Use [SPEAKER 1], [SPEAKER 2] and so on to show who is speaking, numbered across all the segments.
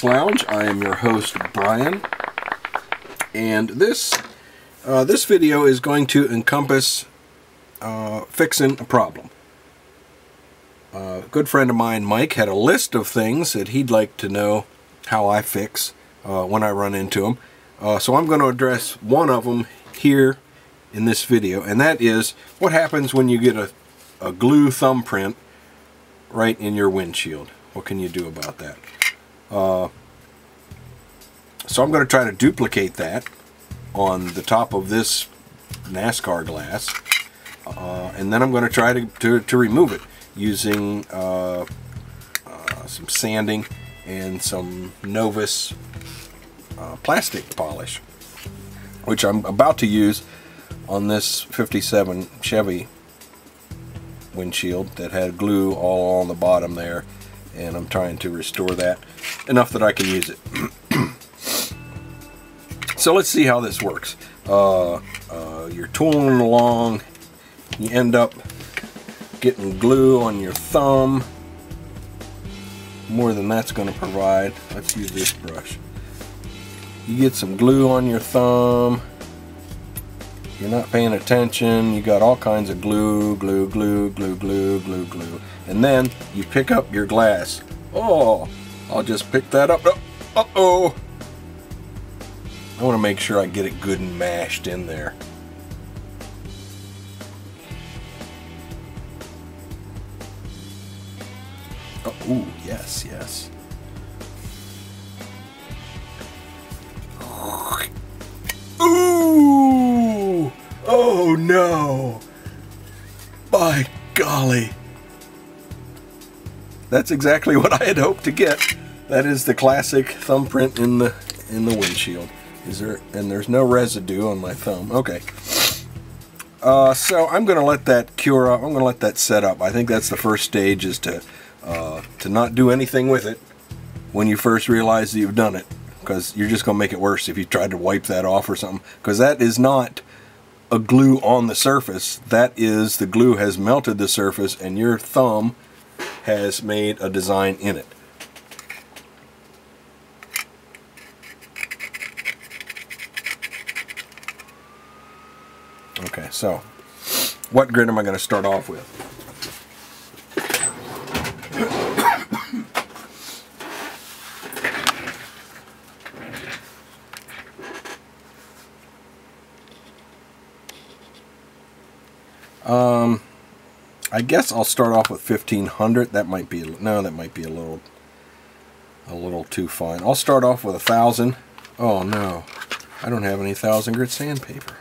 [SPEAKER 1] Mechanics Lounge. I am your host, Brian, and this video is going to encompass fixing a problem. A good friend of mine, Mike, had a list of things that he'd like to know how I fix when I run into them. So I'm going to address one of them here in this video, and that is what happens when you get a glue thumbprint right in your windshield. What can you do about that? So I'm going to try to duplicate that on the top of this NASCAR glass, and then I'm going to try to remove it using some sanding and some Novus plastic polish, which I'm about to use on this 57 Chevy windshield that had glue all on the bottom there, and I'm trying to restore that enough that I can use it. So let's see how this works. You're tooling along, you end up getting glue on your thumb. More than that's going to provide. Let's use this brush. You get some glue on your thumb. You're not paying attention. You got all kinds of glue, glue, glue, glue, glue, glue, glue. And then you pick up your glass. Oh, I'll just pick that up. Uh-oh. I want to make sure I get it good and mashed in there. Oh, ooh, yes, yes. Ooh! Oh no! By golly! That's exactly what I had hoped to get. That is the classic thumbprint in the windshield. And there's no residue on my thumb. Okay. So I'm going to let that cure up. I'm going to let that set up. I think that's the first stage, is to not do anything with it when you first realize that you've done it, because you're just going to make it worse if you try to wipe that off or something, because that is not a glue on the surface. That is, the glue has melted the surface and your thumb has made a design in it. Okay, so what grit am I going to start off with? I guess I'll start off with 1500. That might be that might be a little too fine. I'll start off with 1000. Oh no, I don't have any 1000 grit sandpaper.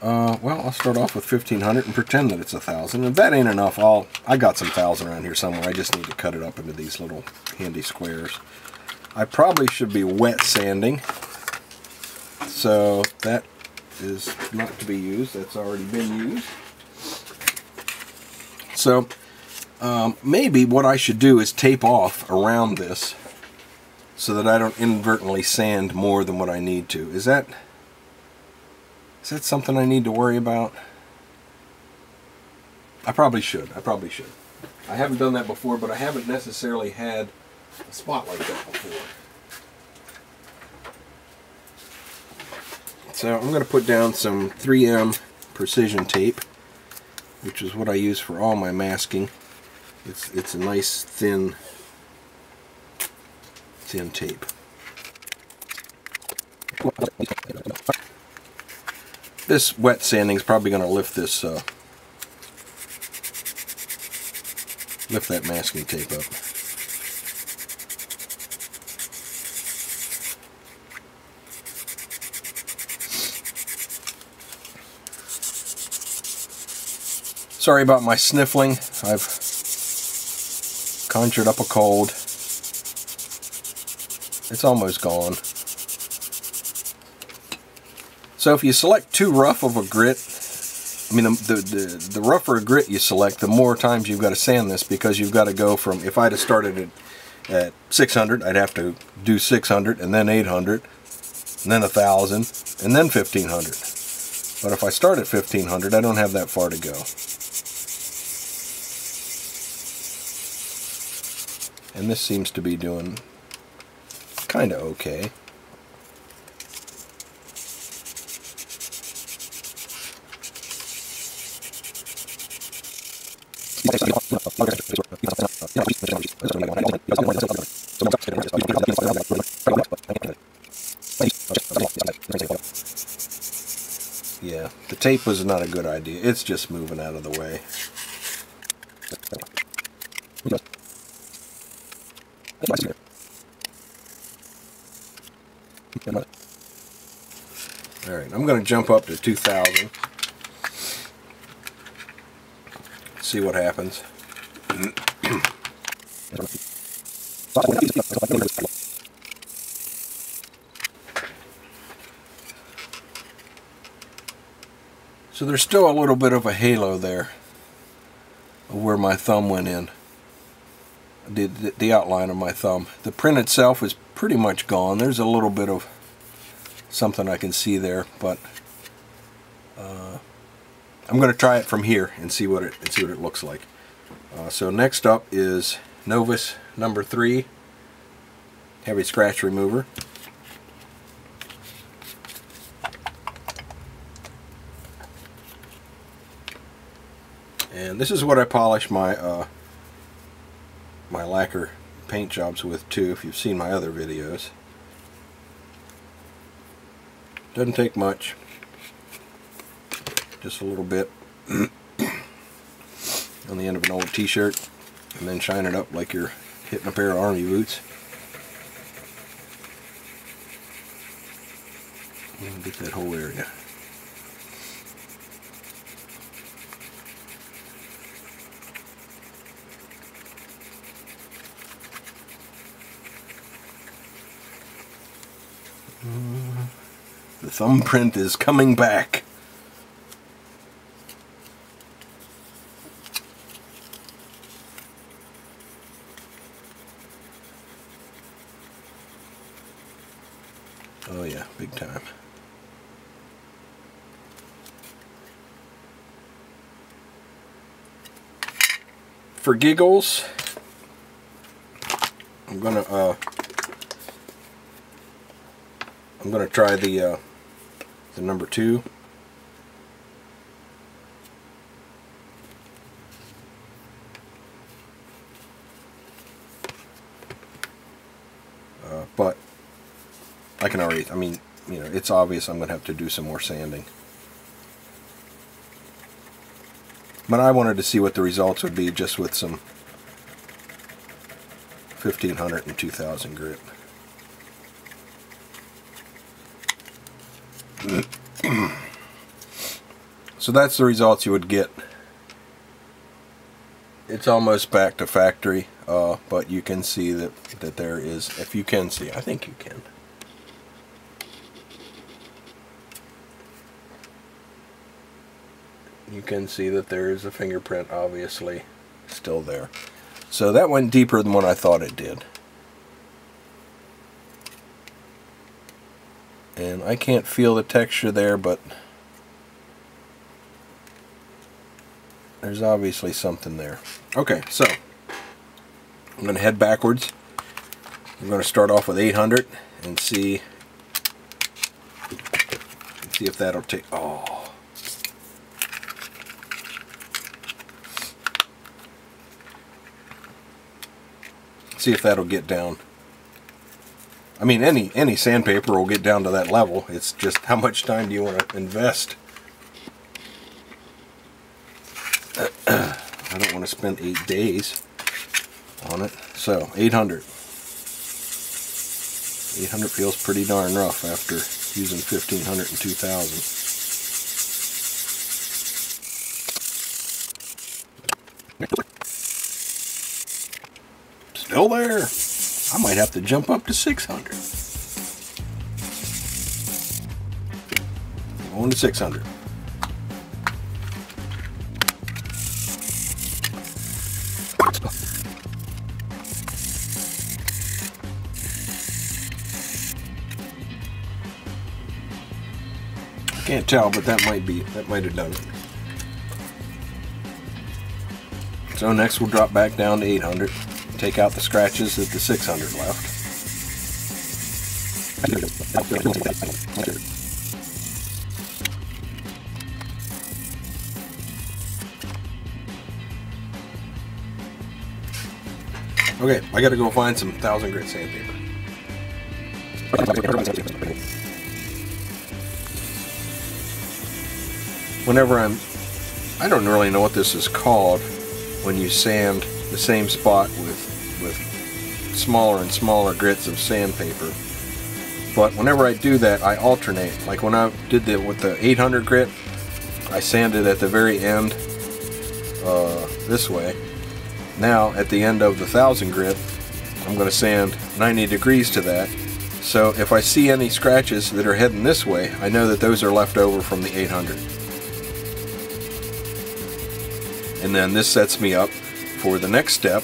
[SPEAKER 1] Well, I'll start off with 1500 and pretend that it's 1000. If that ain't enough, I got some 1000 around here somewhere. I just need to cut it up into these little handy squares. I probably should be wet sanding, so that is not to be used. That's already been used. So maybe what I should do is tape off around this so that I don't inadvertently sand more than what I need to. Is that something I need to worry about? I probably should. I haven't done that before, but I haven't necessarily had a spot like that before. So I'm going to put down some 3M precision tape, which is what I use for all my masking. It's a nice thin tape. This wet sanding is probably going to lift this lift that masking tape up. Sorry about my sniffling. I've conjured up a cold. It's almost gone. So if you select too rough of a grit, I mean the rougher a grit you select, the more times you've got to sand this, because you've got to go from, if I'd have started it at 600, I'd have to do 600 and then 800 and then 1000 and then 1500. But if I start at 1500, I don't have that far to go. And this seems to be doing kind of okay. Yeah, the tape was not a good idea. It's just moving out of the way. Alright, I'm going to jump up to 2000. See what happens. So there's still a little bit of a halo there of where my thumb went in. The outline of my thumb. The print itself is pretty much gone. There's a little bit of something I can see there, but I'm going to try it from here and see what it looks like. So next up is Novus number 3 heavy scratch remover. And this is what I polish my my lacquer paint jobs with too, if you've seen my other videos. Doesn't take much, just a little bit on the end of an old t-shirt, and then shine it up like you're hitting a pair of army boots. And get that whole area. The thumbprint is coming back. Oh yeah, big time. For giggles, I'm gonna try the number 2. But I can already, I mean, you know, it's obvious I'm going to have to do some more sanding. But I wanted to see what the results would be just with some 1500 and 2000 grit. So that's the results you would get. It's almost back to factory, but you can see that there is, if you can see, I think you can. You can see that there is a fingerprint obviously still there. So that went deeper than what I thought it did. And I can't feel the texture there, but there's obviously something there. Okay, so I'm going to head backwards. I'm going to start off with 800 and see if that'll take. Oh. See if that'll get down. I mean, any sandpaper will get down to that level. It's just how much time do you want to invest? I don't want to spend 8 days on it. So 800. 800 feels pretty darn rough after using 1500 and 2000. Still there. I might have to jump up to 600. Going to 600. I can't tell, but that might have done it. So next we'll drop back down to 800. take out the scratches that the 600 left. Okay, I gotta go find some 1000 grit sandpaper. Whenever I don't really know what this is called when you sand the same spot with smaller and smaller grits of sandpaper. But whenever I do that, I alternate. Like when I did with the 800 grit, I sanded at the very end this way. Now at the end of the 1000 grit, I'm going to sand 90 degrees to that. So if I see any scratches that are heading this way, I know that those are left over from the 800. And then this sets me up for the next step,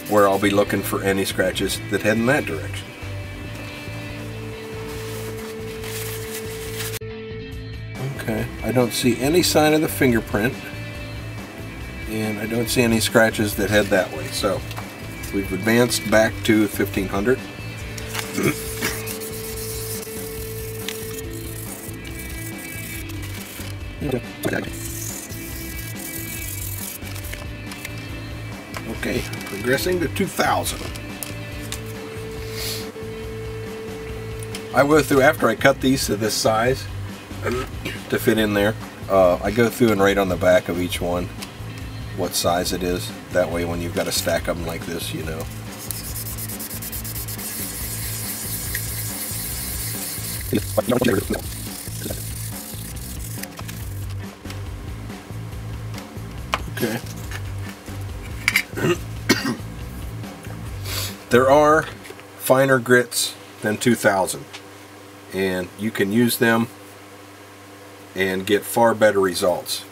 [SPEAKER 1] where I'll be looking for any scratches that head in that direction. Okay, I don't see any sign of the fingerprint, and I don't see any scratches that head that way. So we've advanced back to 1500. Okay, progressing to 2000. I go through, after I cut these to this size to fit in there, I go through and write on the back of each one what size it is. That way when you've got to stack them like this, you know. Okay. There are finer grits than 2000, and you can use them and get far better results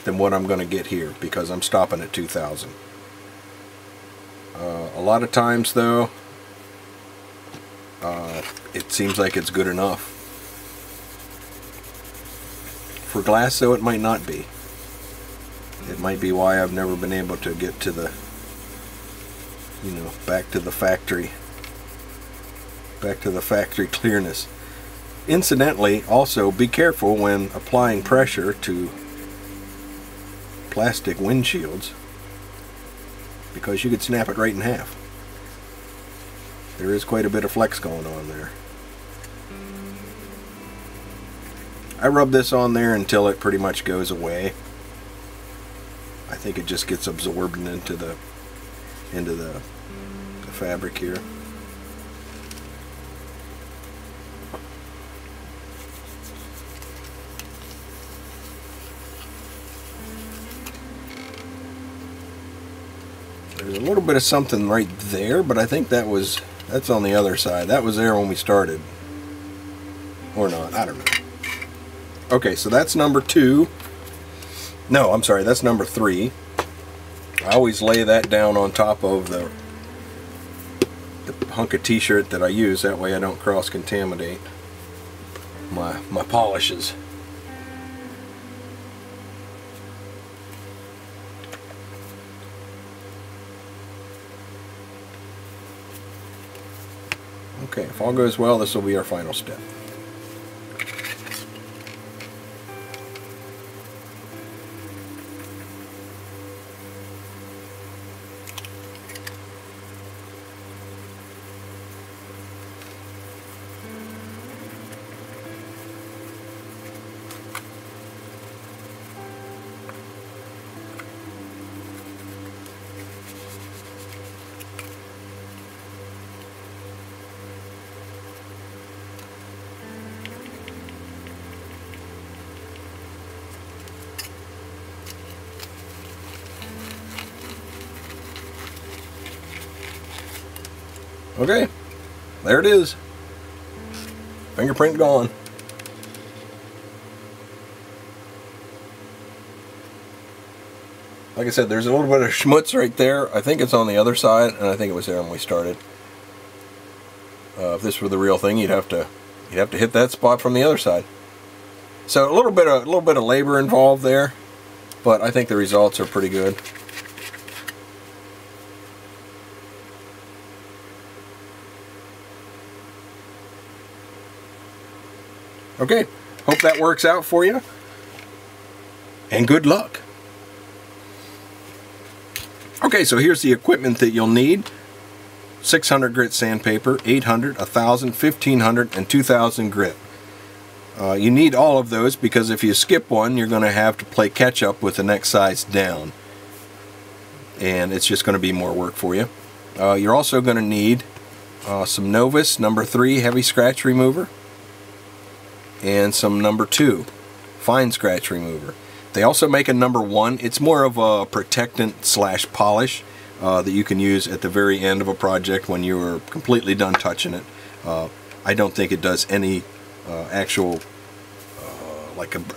[SPEAKER 1] than what I'm going to get here, because I'm stopping at 2000. A lot of times though, it seems like it's good enough. For glass though, it might not be. It might be why I've never been able to get to the, you know, back to the factory clearness. Incidentally, also be careful when applying pressure to plastic windshields, because you could snap it right in half. There is quite a bit of flex going on there. I rub this on there until it pretty much goes away. I think it just gets absorbed into the fabric here. There's a little bit of something right there, but I think that's on the other side. That was there when we started. Or not, I don't know. Okay, so that's number 2. No, I'm sorry, that's number 3. I always lay that down on top of the hunk of t-shirt that I use. That way I don't cross-contaminate my polishes. Okay, if all goes well, this will be our final step. Okay, there it is. Fingerprint gone. Like I said, there's a little bit of schmutz right there. I think it's on the other side, and I think it was there when we started. If this were the real thing, you'd have to hit that spot from the other side. So a little bit of labor involved there, but I think the results are pretty good. Okay, hope that works out for you, and good luck. Okay, so here's the equipment that you'll need. 600 grit sandpaper, 800, 1000, 1500, and 2000 grit. You need all of those because if you skip one, you're going to have to play catch up with the next size down. And it's just going to be more work for you. You're also going to need some Novus number 3 heavy scratch remover and some number 2 fine scratch remover. They also make a number 1. It's more of a protectant slash polish that you can use at the very end of a project when you are completely done touching it. I don't think it does any actual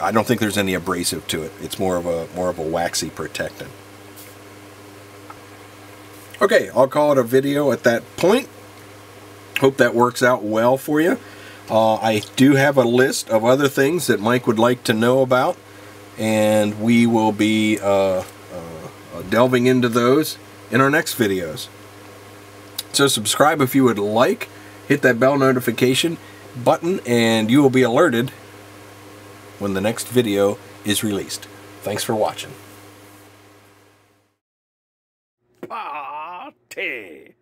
[SPEAKER 1] I don't think there's any abrasive to it. It's more of a waxy protectant. Okay, I'll call it a video at that point. Hope that works out well for you. I do have a list of other things that Mike would like to know about, and we will be delving into those in our next videos. So subscribe if you would like, hit that bell notification button, and you will be alerted when the next video is released. Thanks for watching. Party!